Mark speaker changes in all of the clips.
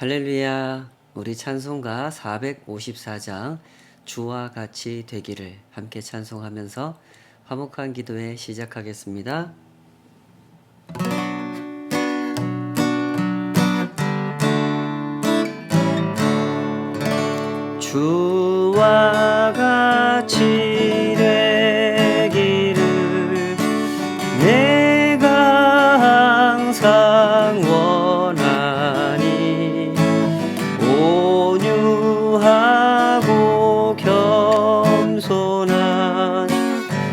Speaker 1: 할렐루야. 우리 찬송가 454장 주와 같이 되기를 함께 찬송하면서 화목한 기도회 시작하겠습니다. 주와 같이 되기를 내가 항상 원하니 온유하고 겸손한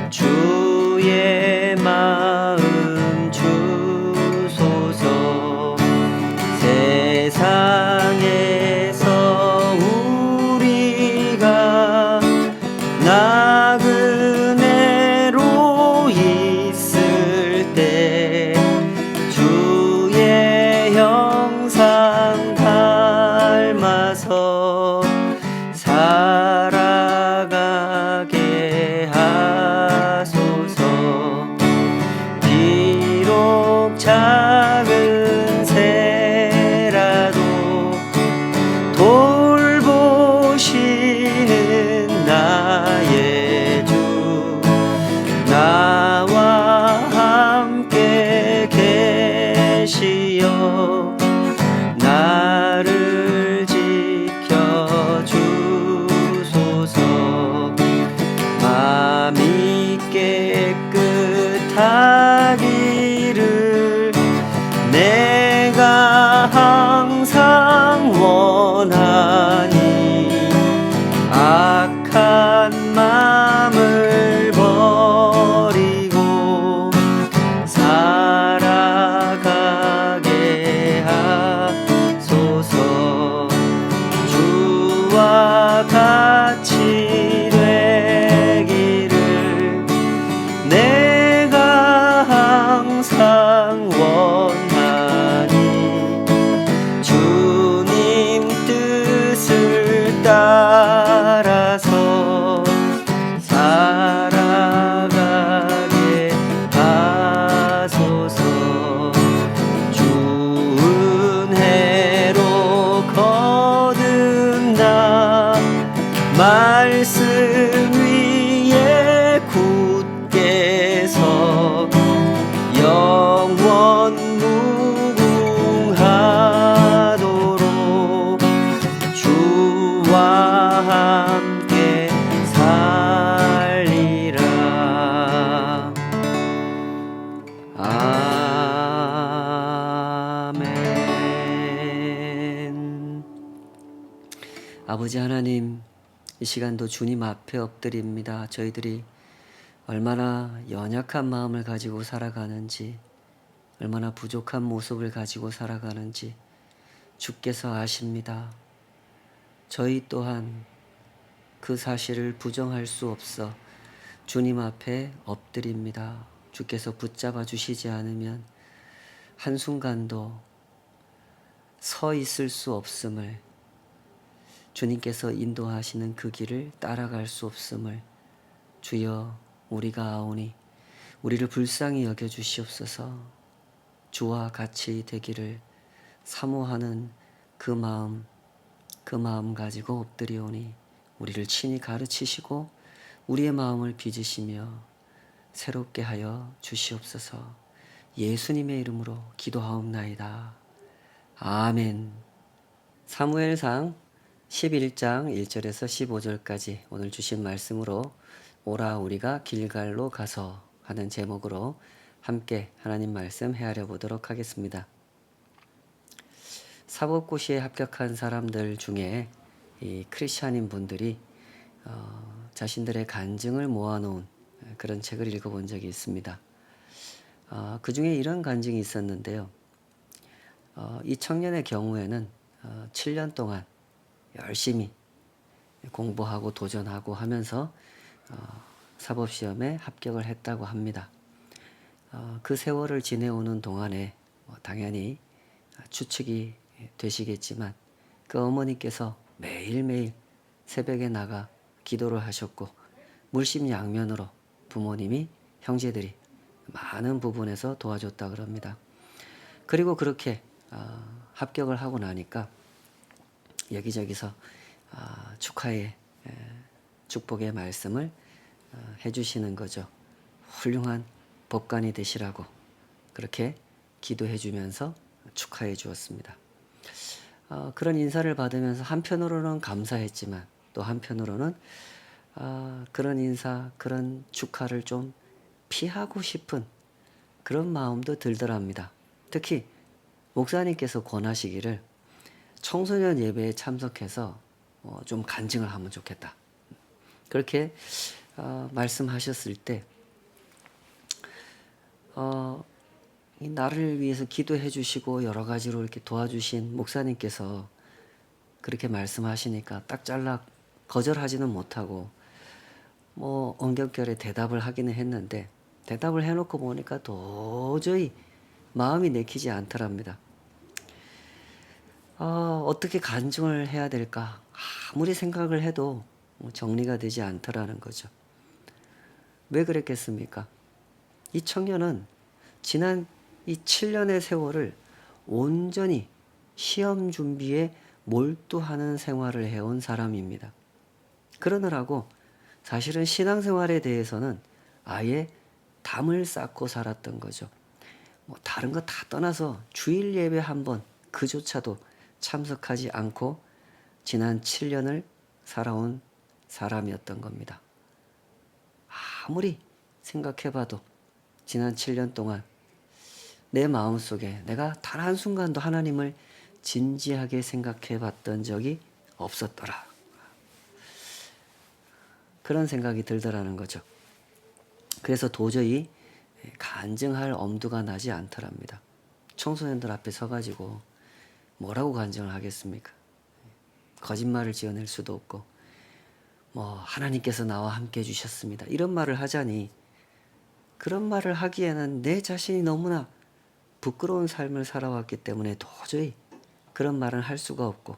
Speaker 1: 주의 마음 주소서. 세상에서 우리가 나그네로 있을 때 주의 형상 닮아서 살아가게 하소서. 비록 작은 새라도 돌보시는 나의 주 나와 함께 계시어 나를 지켜주소서. 마음이 깨끗하기를 내가 항상 원하니 악한 마음을 버리고 살아가게 하소서. 주와 같이 되기를 내가 항상 원하니 주님 뜻을 따라서 살아가게 하소서. 주 은혜로 거듭나 말씀 위에 굳게 서 영원 무궁하도록 주와 함께 살리라. 아멘. 아버지 하나님, 이 시간도 주님 앞에 엎드립니다. 저희들이 얼마나 연약한 마음을 가지고 살아가는지, 얼마나 부족한 모습을 가지고 살아가는지 주께서 아십니다. 저희 또한 그 사실을 부정할 수 없어 주님 앞에 엎드립니다. 주께서 붙잡아 주시지 않으면 한순간도 서 있을 수 없음을, 주님께서 인도하시는 그 길을 따라갈 수 없음을 주여 우리가 아오니 우리를 불쌍히 여겨주시옵소서. 주와 같이 되기를 사모하는 그 마음 가지고 엎드리오니 우리를 친히 가르치시고 우리의 마음을 빚으시며 새롭게 하여 주시옵소서. 예수님의 이름으로 기도하옵나이다. 아멘. 사무엘상 11장 1절에서 15절까지 오늘 주신 말씀으로 오라 우리가 길갈로 가서 하는 제목으로 함께 하나님 말씀 헤아려 보도록 하겠습니다. 사법고시에 합격한 사람들 중에 이 크리스찬인 분들이 자신들의 간증을 모아놓은 그런 책을 읽어본 적이 있습니다. 그 중에 이런 간증이 있었는데요. 이 청년의 경우에는 7년 동안 열심히 공부하고 도전하고 하면서 사법시험에 합격을 했다고 합니다. 그 세월을 지내오는 동안에 당연히 추측이 되시겠지만 그 어머니께서 매일매일 새벽에 나가 기도를 하셨고 물심양면으로 부모님이 형제들이 많은 부분에서 도와줬다 그럽니다. 그리고 그렇게 합격을 하고 나니까 여기저기서 축하의 축복의 말씀을 해주시는 거죠. 훌륭한 법관이 되시라고 그렇게 기도해 주면서 축하해 주었습니다. 그런 인사를 받으면서 한편으로는 감사했지만 또 한편으로는 그런 인사, 그런 축하를 좀 피하고 싶은 그런 마음도 들더랍니다. 특히 목사님께서 권하시기를 청소년 예배에 참석해서 좀 간증을 하면 좋겠다. 그렇게 말씀하셨을 때 이 나를 위해서 기도해 주시고 여러 가지로 이렇게 도와주신 목사님께서 그렇게 말씀하시니까 딱 잘라 거절하지는 못하고 뭐 언격결에 대답을 하기는 했는데 대답을 해놓고 보니까 도저히 마음이 내키지 않더랍니다. 어떻게 간증을 해야 될까? 아무리 생각을 해도 정리가 되지 않더라는 거죠. 왜 그랬겠습니까? 이 청년은 지난 이 7년의 세월을 온전히 시험 준비에 몰두하는 생활을 해온 사람입니다. 그러느라고 사실은 신앙생활에 대해서는 아예 담을 쌓고 살았던 거죠. 뭐 다른 거 다 떠나서 주일 예배 한 번 그조차도 참석하지 않고 지난 7년을 살아온 사람이었던 겁니다. 아무리 생각해봐도 지난 7년 동안 내 마음속에 내가 단 한순간도 하나님을 진지하게 생각해 봤던 적이 없었더라. 그런 생각이 들더라는 거죠. 그래서 도저히 간증할 엄두가 나지 않더랍니다. 청소년들 앞에 서가지고 뭐라고 간증을 하겠습니까? 거짓말을 지어낼 수도 없고 뭐 하나님께서 나와 함께 해주셨습니다. 이런 말을 하자니 그런 말을 하기에는 내 자신이 너무나 부끄러운 삶을 살아왔기 때문에 도저히 그런 말은 할 수가 없고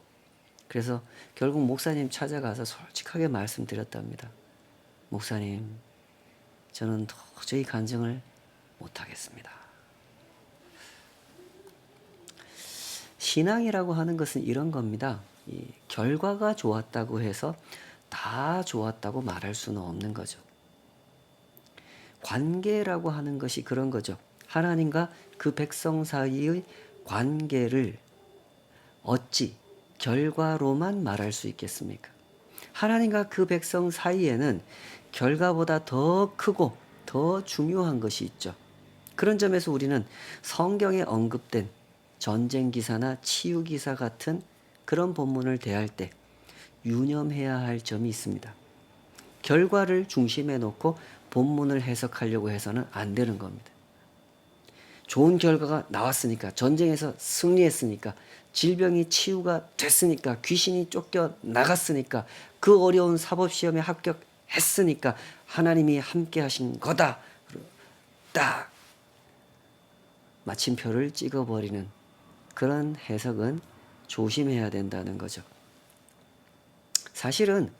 Speaker 1: 그래서 결국 목사님 찾아가서 솔직하게 말씀드렸답니다. 목사님, 저는 도저히 간증을 못하겠습니다. 신앙이라고 하는 것은 이런 겁니다. 이 결과가 좋았다고 해서 다 좋았다고 말할 수는 없는 거죠. 관계라고 하는 것이 그런 거죠. 하나님과 그 백성 사이의 관계를 어찌 결과로만 말할 수 있겠습니까? 하나님과 그 백성 사이에는 결과보다 더 크고 더 중요한 것이 있죠. 그런 점에서 우리는 성경에 언급된 전쟁 기사나 치유 기사 같은 그런 본문을 대할 때 유념해야 할 점이 있습니다. 결과를 중심에 놓고 본문을 해석하려고 해서는 안 되는 겁니다. 좋은 결과가 나왔으니까, 전쟁에서 승리했으니까, 질병이 치유가 됐으니까, 귀신이 쫓겨 나갔으니까, 그 어려운 사법시험에 합격했으니까 하나님이 함께 하신 거다. 딱 마침표를 찍어버리는 그런 해석은 조심해야 된다는 거죠. 사실은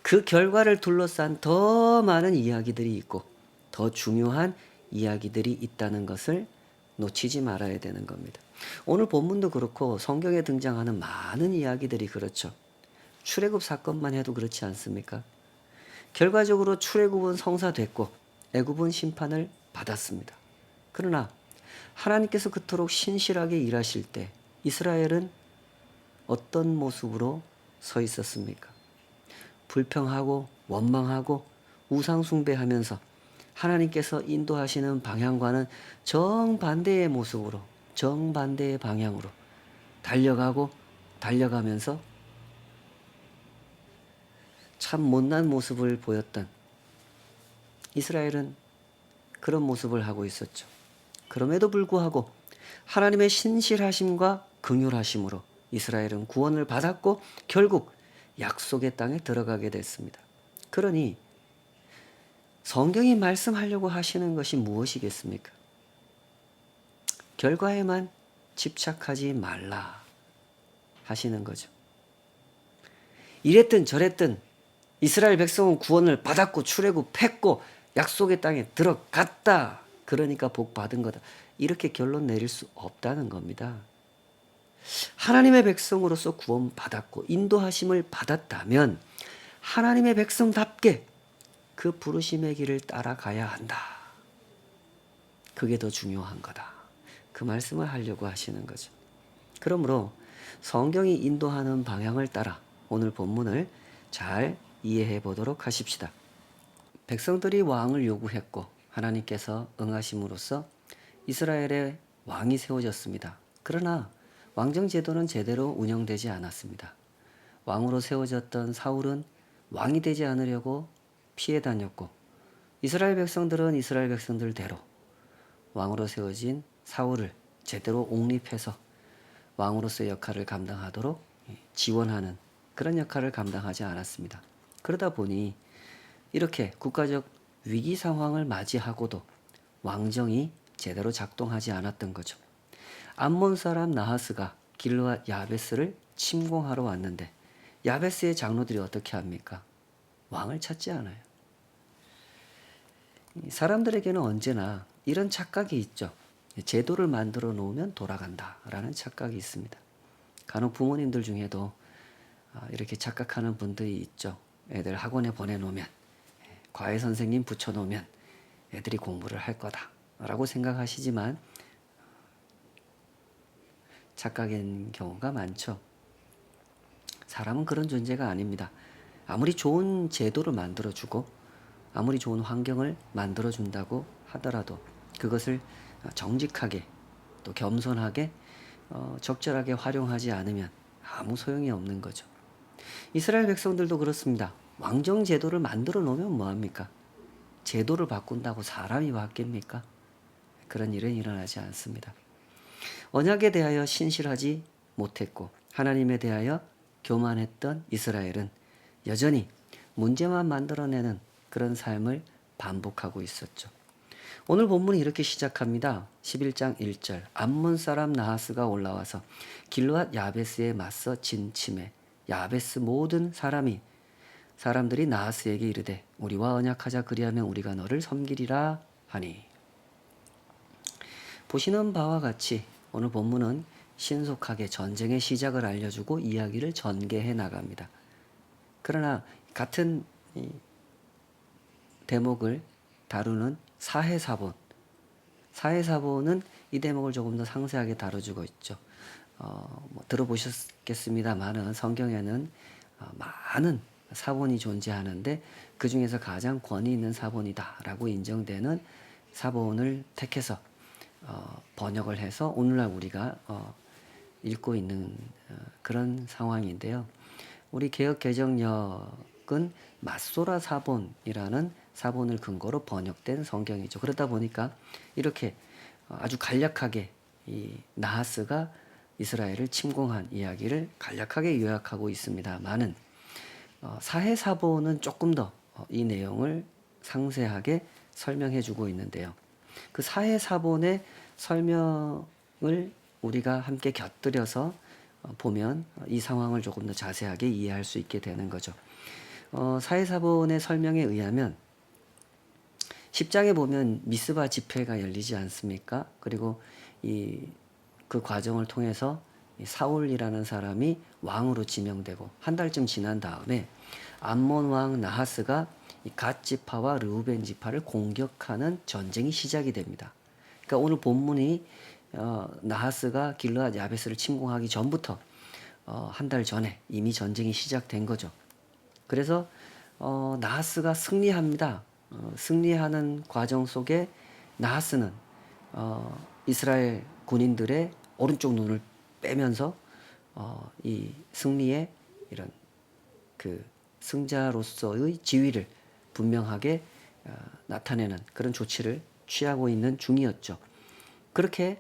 Speaker 1: 그 결과를 둘러싼 더 많은 이야기들이 있고 더 중요한 이야기들이 있다는 것을 놓치지 말아야 되는 겁니다. 오늘 본문도 그렇고 성경에 등장하는 많은 이야기들이 그렇죠. 출애굽 사건만 해도 그렇지 않습니까? 결과적으로 출애굽은 성사됐고 애굽은 심판을 받았습니다. 그러나 하나님께서 그토록 신실하게 일하실 때 이스라엘은 어떤 모습으로 서 있었습니까? 불평하고 원망하고 우상 숭배하면서 하나님께서 인도하시는 방향과는 정반대의 모습으로, 정반대의 방향으로 달려가면서 참 못난 모습을 보였던 이스라엘은 그런 모습을 하고 있었죠. 그럼에도 불구하고 하나님의 신실하심과 긍휼하심으로 이스라엘은 구원을 받았고 결국 약속의 땅에 들어가게 됐습니다. 그러니 성경이 말씀하려고 하시는 것이 무엇이겠습니까? 결과에만 집착하지 말라 하시는 거죠. 이랬든 저랬든 이스라엘 백성은 구원을 받았고 출애굽했고 약속의 땅에 들어갔다. 그러니까 복 받은 거다. 이렇게 결론 내릴 수 없다는 겁니다. 하나님의 백성으로서 구원받았고 인도하심을 받았다면 하나님의 백성답게 그 부르심의 길을 따라가야 한다. 그게 더 중요한 거다. 그 말씀을 하려고 하시는 거죠. 그러므로 성경이 인도하는 방향을 따라 오늘 본문을 잘 이해해 보도록 하십시다. 백성들이 왕을 요구했고 하나님께서 응하심으로써 이스라엘의 왕이 세워졌습니다. 그러나 왕정 제도는 제대로 운영되지 않았습니다. 왕으로 세워졌던 사울은 왕이 되지 않으려고 피해 다녔고 이스라엘 백성들은 이스라엘 백성들대로 왕으로 세워진 사울을 제대로 옹립해서 왕으로서의 역할을 감당하도록 지원하는 그런 역할을 감당하지 않았습니다. 그러다 보니 이렇게 국가적 위기 상황을 맞이하고도 왕정이 제대로 작동하지 않았던 거죠. 암몬 사람 나하스가 길르앗 야베스를 침공하러 왔는데 야베스의 장로들이 어떻게 합니까? 왕을 찾지 않아요. 사람들에게는 언제나 이런 착각이 있죠. 제도를 만들어 놓으면 돌아간다라는 착각이 있습니다. 간혹 부모님들 중에도 이렇게 착각하는 분들이 있죠. 애들 학원에 보내놓으면 과외 선생님 붙여놓으면 애들이 공부를 할 거다라고 생각하시지만 착각인 경우가 많죠. 사람은 그런 존재가 아닙니다. 아무리 좋은 제도를 만들어주고 아무리 좋은 환경을 만들어준다고 하더라도 그것을 정직하게 또 겸손하게 적절하게 활용하지 않으면 아무 소용이 없는 거죠. 이스라엘 백성들도 그렇습니다. 왕정 제도를 만들어 놓으면 뭐합니까? 제도를 바꾼다고 사람이 바뀝니까? 그런 일은 일어나지 않습니다. 언약에 대하여 신실하지 못했고 하나님에 대하여 교만했던 이스라엘은 여전히 문제만 만들어내는 그런 삶을 반복하고 있었죠. 오늘 본문이 이렇게 시작합니다. 11장 1절 암몬 사람 나하스가 올라와서 길르앗 야베스에 맞서 진침해 야베스 모든 사람들이 나하스에게 이르되 우리와 언약하자 그리하면 우리가 너를 섬기리라 하니. 보시는 바와 같이 오늘 본문은 신속하게 전쟁의 시작을 알려주고 이야기를 전개해 나갑니다. 그러나 같은 대목을 다루는 사해사본은 이 대목을 조금 더 상세하게 다뤄주고 있죠. 들어보셨겠습니다만은 성경에는 많은 사본이 존재하는데 그 중에서 가장 권위 있는 사본이다라고 인정되는 사본을 택해서 번역을 해서 오늘날 우리가 읽고 있는 그런 상황인데요. 우리 개역개정역은 마소라 사본이라는 사본을 근거로 번역된 성경이죠. 그러다 보니까 이렇게 아주 간략하게 이 나하스가 이스라엘을 침공한 이야기를 간략하게 요약하고 있습니다만은 사해사본은 조금 더 이 내용을 상세하게 설명해주고 있는데요. 그 사해사본의 설명을 우리가 함께 곁들여서 보면 이 상황을 조금 더 자세하게 이해할 수 있게 되는 거죠. 사해사본의 설명에 의하면 10장에 보면 미스바 집회가 열리지 않습니까? 그리고 그 과정을 통해서 사울이라는 사람이 왕으로 지명되고 한 달쯤 지난 다음에 암몬 왕 나하스가 갓 지파와 르우벤 지파를 공격하는 전쟁이 시작이 됩니다. 그러니까 오늘 본문이 나하스가 길르앗 야베스를 침공하기 전부터 한 달 전에 이미 전쟁이 시작된 거죠. 그래서 나하스가 승리합니다. 승리하는 과정 속에 나하스는 이스라엘 군인들의 오른쪽 눈을 빼면서 이 승리의 이런 그 승자로서의 지위를 분명하게 나타내는 그런 조치를 취하고 있는 중이었죠. 그렇게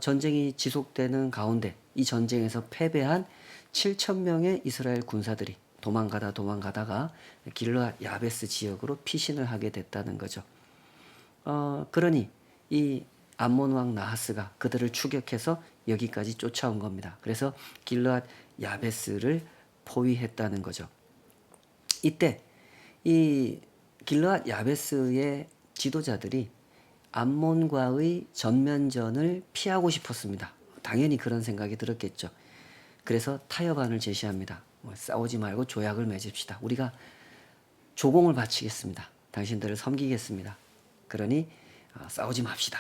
Speaker 1: 전쟁이 지속되는 가운데 이 전쟁에서 패배한 7,000명의 이스라엘 군사들이 도망가다가 길르앗 야베스 지역으로 피신을 하게 됐다는 거죠. 그러니 이 암몬 왕 나하스가 그들을 추격해서 여기까지 쫓아온 겁니다. 그래서 길르앗 야베스를 포위했다는 거죠. 이때 이 길르앗 야베스의 지도자들이 암몬과의 전면전을 피하고 싶었습니다. 당연히 그런 생각이 들었겠죠. 그래서 타협안을 제시합니다. 싸우지 말고 조약을 맺읍시다. 우리가 조공을 바치겠습니다. 당신들을 섬기겠습니다. 그러니 싸우지 맙시다.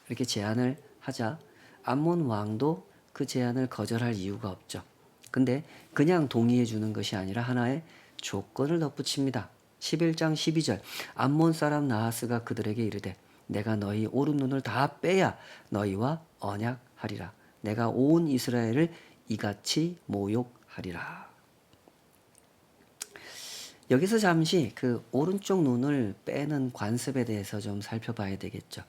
Speaker 1: 이렇게 제안을 하자 암몬 왕도 그 제안을 거절할 이유가 없죠. 근데 그냥 동의해 주는 것이 아니라 하나의 조건을 덧붙입니다. 11장 12절 암몬 사람 나하스가 그들에게 이르되 내가 너희 오른 눈을 다 빼야 너희와 언약하리라. 내가 온 이스라엘을 이같이 모욕하리라. 여기서 잠시 그 오른쪽 눈을 빼는 관습에 대해서 좀 살펴봐야 되겠죠.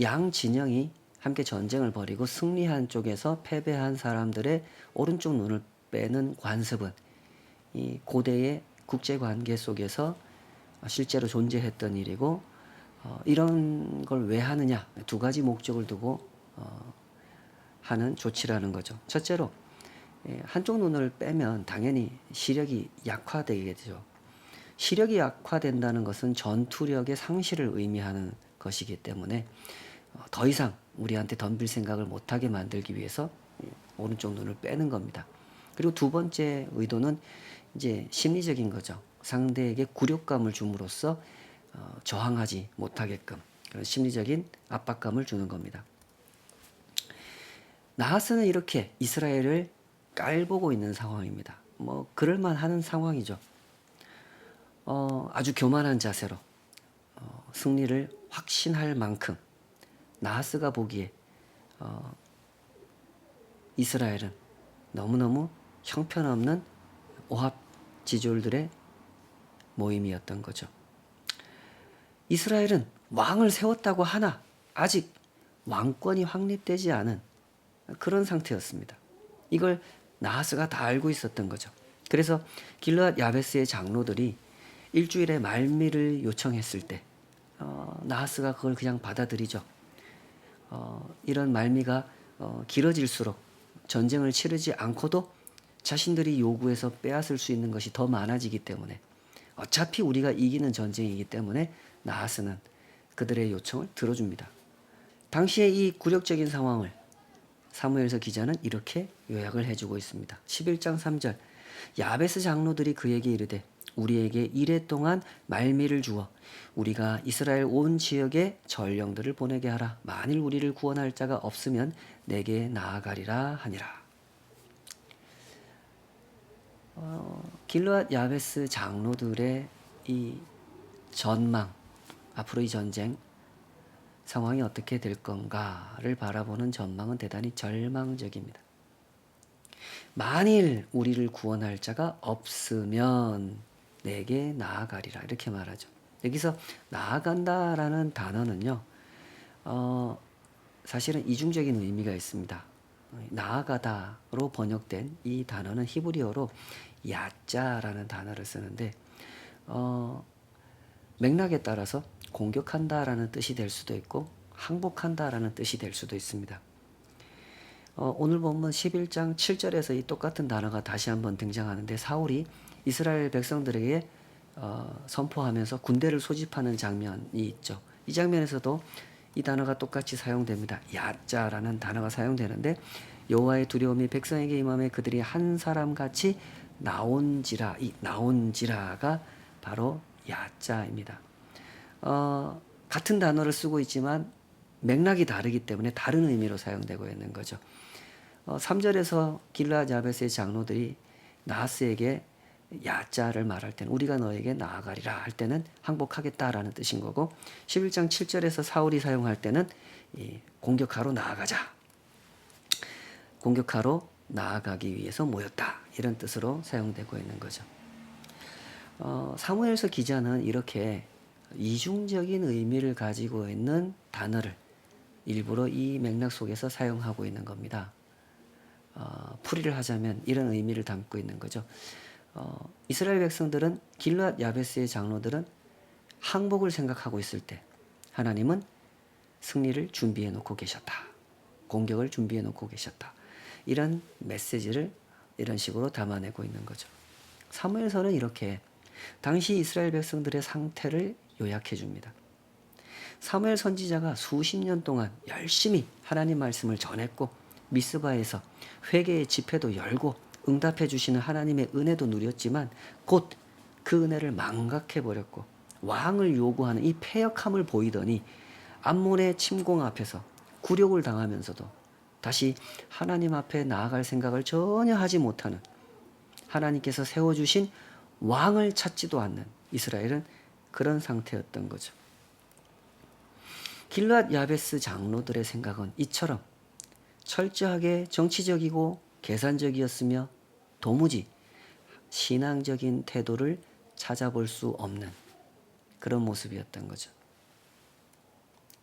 Speaker 1: 양 진영이 함께 전쟁을 벌이고 승리한 쪽에서 패배한 사람들의 오른쪽 눈을 빼는 관습은 이 고대의 국제 관계 속에서 실제로 존재했던 일이고 이런 걸 왜 하느냐 두 가지 목적을 두고 하는 조치라는 거죠. 첫째로 한쪽 눈을 빼면 당연히 시력이 약화되겠죠. 시력이 약화된다는 것은 전투력의 상실을 의미하는 것이기 때문에 더 이상 우리한테 덤빌 생각을 못하게 만들기 위해서 오른쪽 눈을 빼는 겁니다. 그리고 두 번째 의도는 이제 심리적인 거죠. 상대에게 굴욕감을 줌으로써 저항하지 못하게끔 그런 심리적인 압박감을 주는 겁니다. 나하스는 이렇게 이스라엘을 깔보고 있는 상황입니다. 그럴만 하는 상황이죠. 아주 교만한 자세로 승리를 확신할 만큼 나하스가 보기에 이스라엘은 너무너무 형편없는 오합지졸들의 모임이었던 거죠. 이스라엘은 왕을 세웠다고 하나 아직 왕권이 확립되지 않은 그런 상태였습니다. 이걸 나하스가 다 알고 있었던 거죠. 그래서 길르앗 야베스의 장로들이 일주일에 말미를 요청했을 때 나하스가 그걸 그냥 받아들이죠. 이런 말미가 길어질수록 전쟁을 치르지 않고도 자신들이 요구해서 빼앗을 수 있는 것이 더 많아지기 때문에 어차피 우리가 이기는 전쟁이기 때문에 나하스는 그들의 요청을 들어줍니다. 당시의 이 굴욕적인 상황을 사무엘서 기자는 이렇게 요약을 해주고 있습니다. 11장 3절 야베스 장로들이 그에게 이르되 우리에게 이레 동안 말미를 주어 우리가 이스라엘 온 지역에 전령들을 보내게 하라. 만일 우리를 구원할 자가 없으면 내게 나아가리라 하니라. 길르앗 야베스 장로들의 이 전망, 앞으로 이 전쟁 상황이 어떻게 될 건가를 바라보는 전망은 대단히 절망적입니다. 만일 우리를 구원할 자가 없으면 내게 나아가리라 이렇게 말하죠. 여기서 나아간다라는 단어는요, 사실은 이중적인 의미가 있습니다. 나아가다로 번역된 이 단어는 히브리어로 야자라는 단어를 쓰는데 맥락에 따라서 공격한다라는 뜻이 될 수도 있고 항복한다라는 뜻이 될 수도 있습니다. 오늘 본문 11장 7절에서 이 똑같은 단어가 다시 한번 등장하는데 사울이 이스라엘 백성들에게 선포하면서 군대를 소집하는 장면이 있죠. 이 장면에서도 이 단어가 똑같이 사용됩니다. 야자라는 단어가 사용되는데 여호와의 두려움이 백성에게 임함에 그들이 한 사람 같이 나온지라, 이 나온지라가 바로 야자입니다. 같은 단어를 쓰고 있지만 맥락이 다르기 때문에 다른 의미로 사용되고 있는 거죠. 3절에서 길르앗 야베스의 장로들이 나하스에게 야자를 말할 때는 우리가 너에게 나아가리라 할 때는 항복하겠다라는 뜻인 거고 11장 7절에서 사울이 사용할 때는 공격하러 나아가자. 공격하러 나아가기 위해서 모였다. 이런 뜻으로 사용되고 있는 거죠. 사무엘서 기자는 이렇게 이중적인 의미를 가지고 있는 단어를 일부러 이 맥락 속에서 사용하고 있는 겁니다. 풀이를 하자면 이런 의미를 담고 있는 거죠. 이스라엘 백성들은 길르앗 야베스의 장로들은 항복을 생각하고 있을 때 하나님은 승리를 준비해 놓고 계셨다. 공격을 준비해 놓고 계셨다. 이런 메시지를 이런 식으로 담아내고 있는 거죠. 사무엘서는 이렇게 당시 이스라엘 백성들의 상태를 요약해 줍니다. 사무엘 선지자가 수십 년 동안 열심히 하나님 말씀을 전했고 미스바에서 회개의 집회도 열고 응답해 주시는 하나님의 은혜도 누렸지만 곧 그 은혜를 망각해 버렸고 왕을 요구하는 이 패역함을 보이더니 암몬의 침공 앞에서 굴욕을 당하면서도 다시 하나님 앞에 나아갈 생각을 전혀 하지 못하는, 하나님께서 세워주신 왕을 찾지도 않는 이스라엘은 그런 상태였던 거죠. 길르앗 야베스 장로들의 생각은 이처럼 철저하게 정치적이고 계산적이었으며 도무지 신앙적인 태도를 찾아볼 수 없는 그런 모습이었던 거죠.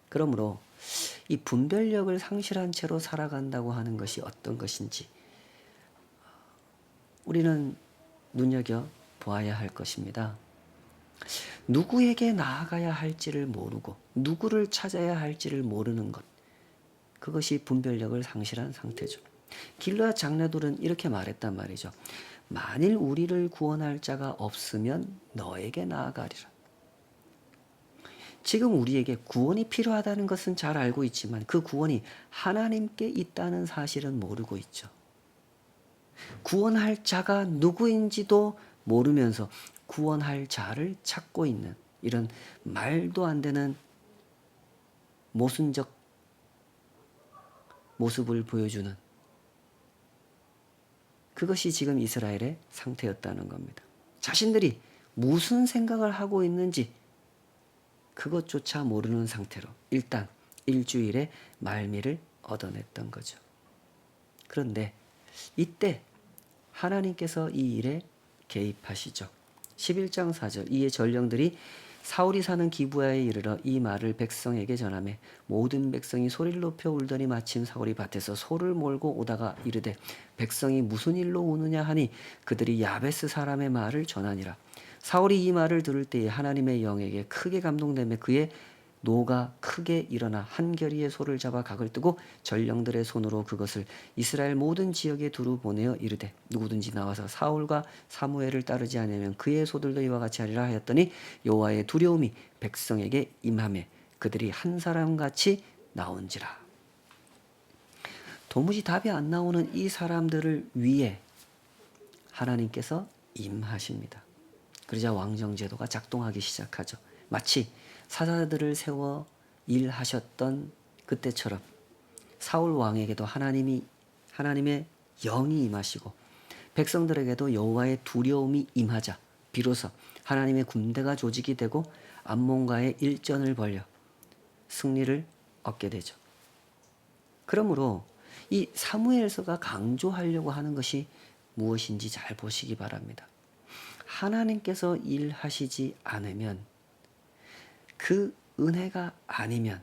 Speaker 1: 그러므로 이 분별력을 상실한 채로 살아간다고 하는 것이 어떤 것인지 우리는 눈여겨보아야 할 것입니다. 누구에게 나아가야 할지를 모르고 누구를 찾아야 할지를 모르는 것, 그것이 분별력을 상실한 상태죠. 길르앗 장로들은 이렇게 말했단 말이죠. 만일 우리를 구원할 자가 없으면 너에게 나아가리라. 지금 우리에게 구원이 필요하다는 것은 잘 알고 있지만 그 구원이 하나님께 있다는 사실은 모르고 있죠. 구원할 자가 누구인지도 모르면서 구원할 자를 찾고 있는 이런 말도 안 되는 모순적 모습을 보여주는, 그것이 지금 이스라엘의 상태였다는 겁니다. 자신들이 무슨 생각을 하고 있는지 그것조차 모르는 상태로 일단 일주일의 말미를 얻어냈던 거죠. 그런데 이때 하나님께서 이 일에 개입하시죠. 11장 4절, 이에 전령들이 사울이 사는 기브야에 이르러 이 말을 백성에게 전하매 모든 백성이 소리를 높여 울더니 마침 사울이 밭에서 소를 몰고 오다가 이르되 백성이 무슨 일로 우느냐 하니 그들이 야베스 사람의 말을 전하니라. 사울이 이 말을 들을 때에 하나님의 영에게 크게 감동되며 그의 노가 크게 일어나 한 겨리의 소를 잡아 각을 뜨고 전령들의 손으로 그것을 이스라엘 모든 지역에 두루 보내어 이르되 누구든지 나와서 사울과 사무엘을 따르지 않으면 그의 소들도 이와 같이 하리라 하였더니 여호와의 두려움이 백성에게 임하매 그들이 한 사람같이 나온지라. 도무지 답이 안 나오는 이 사람들을 위해 하나님께서 임하십니다. 그러자 왕정제도가 작동하기 시작하죠. 마치 사자들을 세워 일하셨던 그때처럼 사울 왕에게도 하나님의 영이 임하시고 백성들에게도 여호와의 두려움이 임하자 비로소 하나님의 군대가 조직이 되고 암몬과의 일전을 벌여 승리를 얻게 되죠. 그러므로 이 사무엘서가 강조하려고 하는 것이 무엇인지 잘 보시기 바랍니다. 하나님께서 일하시지 않으면, 그 은혜가 아니면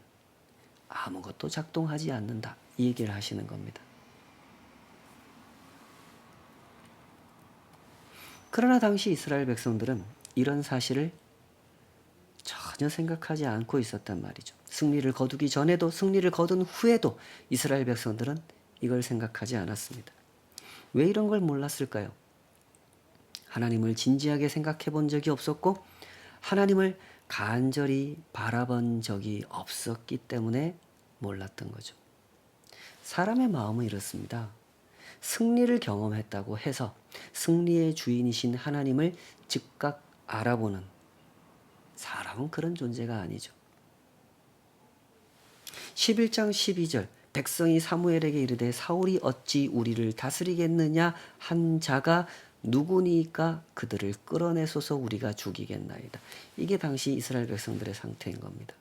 Speaker 1: 아무것도 작동하지 않는다, 이 얘기를 하시는 겁니다. 그러나 당시 이스라엘 백성들은 이런 사실을 전혀 생각하지 않고 있었단 말이죠. 승리를 거두기 전에도 승리를 거둔 후에도 이스라엘 백성들은 이걸 생각하지 않았습니다. 왜 이런 걸 몰랐을까요? 하나님을 진지하게 생각해 본 적이 없었고 하나님을 간절히 바라본 적이 없었기 때문에 몰랐던 거죠. 사람의 마음은 이렇습니다. 승리를 경험했다고 해서 승리의 주인이신 하나님을 즉각 알아보는 사람은 그런 존재가 아니죠. 11장 12절, 백성이 사무엘에게 이르되 사울이 어찌 우리를 다스리겠느냐 한 자가 누구니까 그들을 끌어내소서 우리가 죽이겠나이다. 이게 당시 이스라엘 백성들의 상태인 겁니다.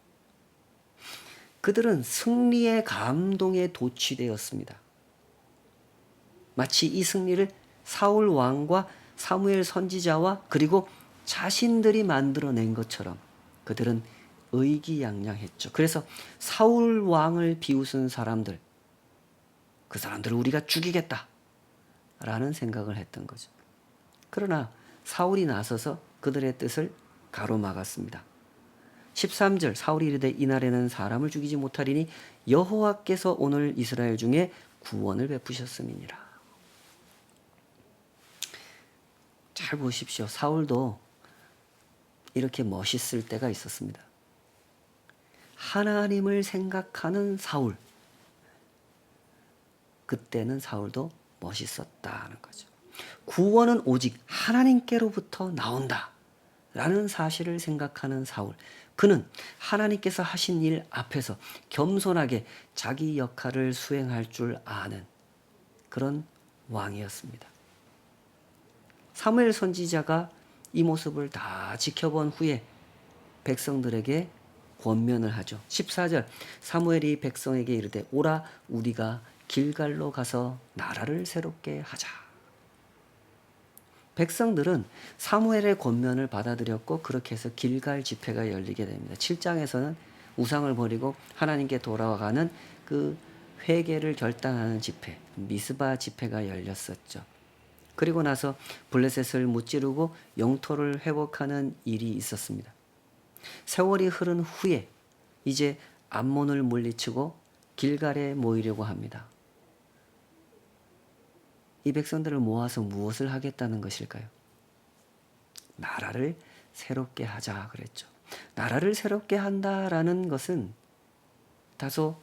Speaker 1: 그들은 승리의 감동에 도취되었습니다. 마치 이 승리를 사울 왕과 사무엘 선지자와 그리고 자신들이 만들어낸 것처럼 그들은 의기양양했죠. 그래서 사울 왕을 비웃은 사람들, 그 사람들을 우리가 죽이겠다 라는 생각을 했던 거죠. 그러나 사울이 나서서 그들의 뜻을 가로막았습니다. 13절, 사울이 이르되 이날에는 사람을 죽이지 못하리니 여호와께서 오늘 이스라엘 중에 구원을 베푸셨음이니라. 잘 보십시오. 사울도 이렇게 멋있을 때가 있었습니다. 하나님을 생각하는 사울. 그때는 사울도 멋있었다는 거죠. 구원은 오직 하나님께로부터 나온다 라는 사실을 생각하는 사울. 그는 하나님께서 하신 일 앞에서 겸손하게 자기 역할을 수행할 줄 아는 그런 왕이었습니다. 사무엘 선지자가 이 모습을 다 지켜본 후에 백성들에게 권면을 하죠. 14절 사무엘이 백성에게 이르되 오라 우리가 길갈로 가서 나라를 새롭게 하자. 백성들은 사무엘의 권면을 받아들였고 그렇게 해서 길갈 집회가 열리게 됩니다. 7장에서는 우상을 버리고 하나님께 돌아가는 그 회개를 결단하는 집회, 미스바 집회가 열렸었죠. 그리고 나서 블레셋을 무찌르고 영토를 회복하는 일이 있었습니다. 세월이 흐른 후에 이제 암몬을 물리치고 길갈에 모이려고 합니다. 이 백성들을 모아서 무엇을 하겠다는 것일까요? 나라를 새롭게 하자 그랬죠. 나라를 새롭게 한다라는 것은 다소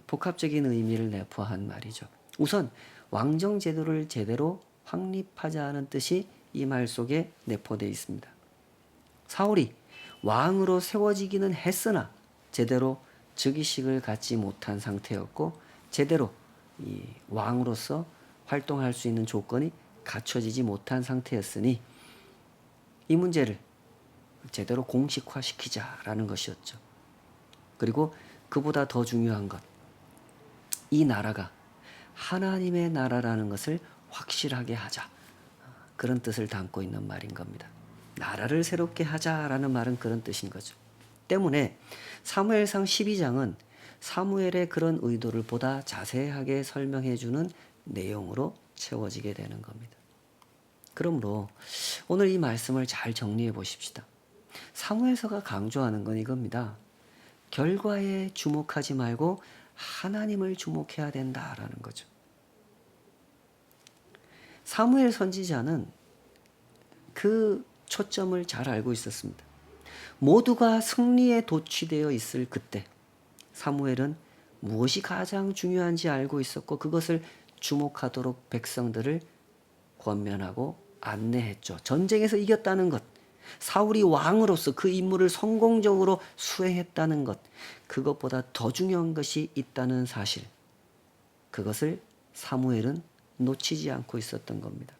Speaker 1: 복합적인 의미를 내포한 말이죠. 우선 왕정 제도를 제대로 확립하자는 뜻이 이 말 속에 내포되어 있습니다. 사울이 왕으로 세워지기는 했으나 제대로 즉위식을 갖지 못한 상태였고 제대로 이 왕으로서 활동할 수 있는 조건이 갖춰지지 못한 상태였으니 이 문제를 제대로 공식화시키자라는 것이었죠. 그리고 그보다 더 중요한 것, 이 나라가 하나님의 나라라는 것을 확실하게 하자. 그런 뜻을 담고 있는 말인 겁니다. 나라를 새롭게 하자라는 말은 그런 뜻인 거죠. 때문에 사무엘상 12장은 사무엘의 그런 의도를 보다 자세하게 설명해 주는 내용으로 채워지게 되는 겁니다. 그러므로 오늘 이 말씀을 잘 정리해 보십시다. 사무엘서가 강조하는 건 이겁니다. 결과에 주목하지 말고 하나님을 주목해야 된다라는 거죠. 사무엘 선지자는 그 초점을 잘 알고 있었습니다. 모두가 승리에 도취되어 있을 그때 사무엘은 무엇이 가장 중요한지 알고 있었고 그것을 주목하도록 백성들을 권면하고 안내했죠. 전쟁에서 이겼다는 것, 사울이 왕으로서 그 임무를 성공적으로 수행했다는 것, 그것보다 더 중요한 것이 있다는 사실, 그것을 사무엘은 놓치지 않고 있었던 겁니다.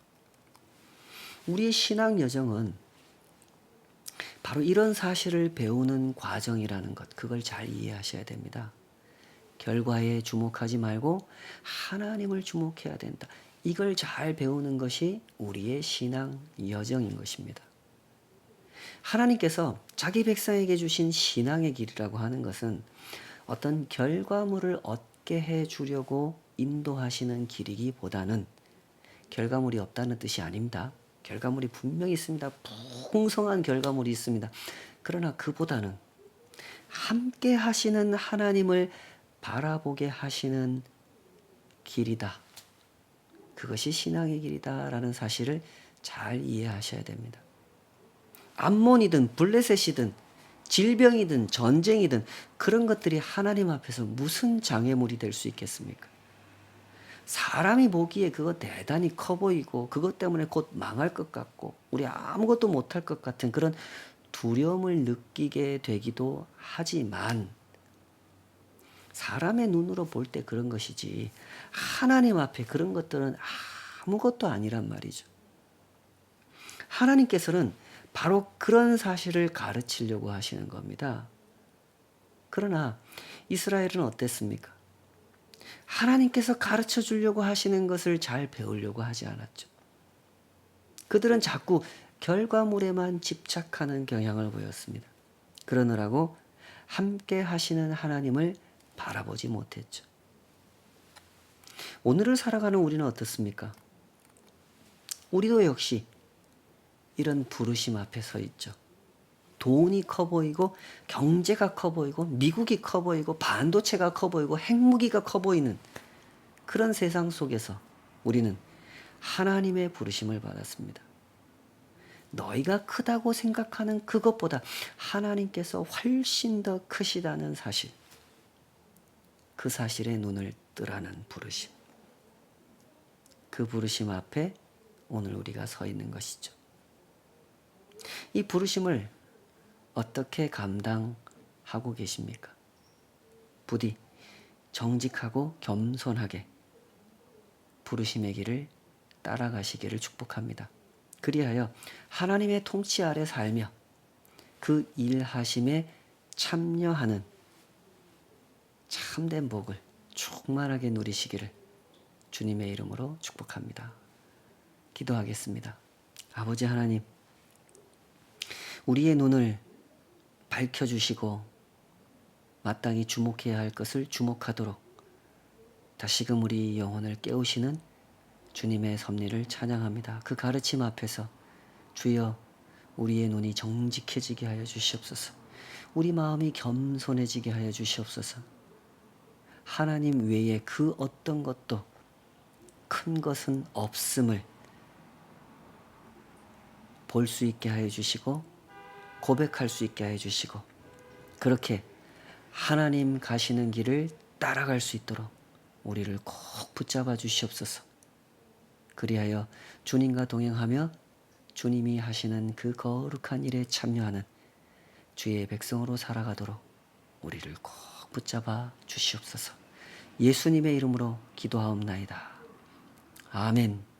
Speaker 1: 우리의 신앙 여정은 바로 이런 사실을 배우는 과정이라는 것, 그걸 잘 이해하셔야 됩니다. 결과에 주목하지 말고 하나님을 주목해야 된다. 이걸 잘 배우는 것이 우리의 신앙 여정인 것입니다. 하나님께서 자기 백성에게 주신 신앙의 길이라고 하는 것은 어떤 결과물을 얻게 해주려고 인도하시는 길이기보다는 결과물이 없다는 뜻이 아닙니다. 결과물이 분명히 있습니다. 풍성한 결과물이 있습니다. 그러나 그보다는 함께 하시는 하나님을 바라보게 하시는 길이다. 그것이 신앙의 길이다라는 사실을 잘 이해하셔야 됩니다. 암몬이든 블레셋이든 질병이든 전쟁이든 그런 것들이 하나님 앞에서 무슨 장애물이 될 수 있겠습니까? 사람이 보기에 그거 대단히 커 보이고 그것 때문에 곧 망할 것 같고 우리 아무것도 못할 것 같은 그런 두려움을 느끼게 되기도 하지만 사람의 눈으로 볼 때 그런 것이지 하나님 앞에 그런 것들은 아무것도 아니란 말이죠. 하나님께서는 바로 그런 사실을 가르치려고 하시는 겁니다. 그러나 이스라엘은 어땠습니까? 하나님께서 가르쳐 주려고 하시는 것을 잘 배우려고 하지 않았죠. 그들은 자꾸 결과물에만 집착하는 경향을 보였습니다. 그러느라고 함께 하시는 하나님을 바라보지 못했죠. 오늘을 살아가는 우리는 어떻습니까? 우리도 역시 이런 부르심 앞에 서 있죠. 돈이 커 보이고 경제가 커 보이고 미국이 커 보이고 반도체가 커 보이고 핵무기가 커 보이는 그런 세상 속에서 우리는 하나님의 부르심을 받았습니다. 너희가 크다고 생각하는 그것보다 하나님께서 훨씬 더 크시다는 사실, 그 사실에 눈을 뜨라는 부르심. 그 부르심 앞에 오늘 우리가 서 있는 것이죠. 이 부르심을 어떻게 감당하고 계십니까? 부디 정직하고 겸손하게 부르심의 길을 따라가시기를 축복합니다. 그리하여 하나님의 통치 아래 살며 그 일하심에 참여하는 참된 복을 충만하게 누리시기를 주님의 이름으로 축복합니다. 기도하겠습니다. 아버지 하나님, 우리의 눈을 밝혀주시고 마땅히 주목해야 할 것을 주목하도록 다시금 우리 영혼을 깨우시는 주님의 섭리를 찬양합니다. 그 가르침 앞에서 주여 우리의 눈이 정직해지게 하여 주시옵소서. 우리 마음이 겸손해지게 하여 주시옵소서. 하나님 외에 그 어떤 것도 큰 것은 없음을 볼 수 있게 하여 주시고 고백할 수 있게 하여 주시고 그렇게 하나님 가시는 길을 따라갈 수 있도록 우리를 꼭 붙잡아 주시옵소서. 그리하여 주님과 동행하며 주님이 하시는 그 거룩한 일에 참여하는 주의 백성으로 살아가도록 우리를 꼭 붙잡아 주시옵소서. 예수님의 이름으로 기도하옵나이다. 아멘.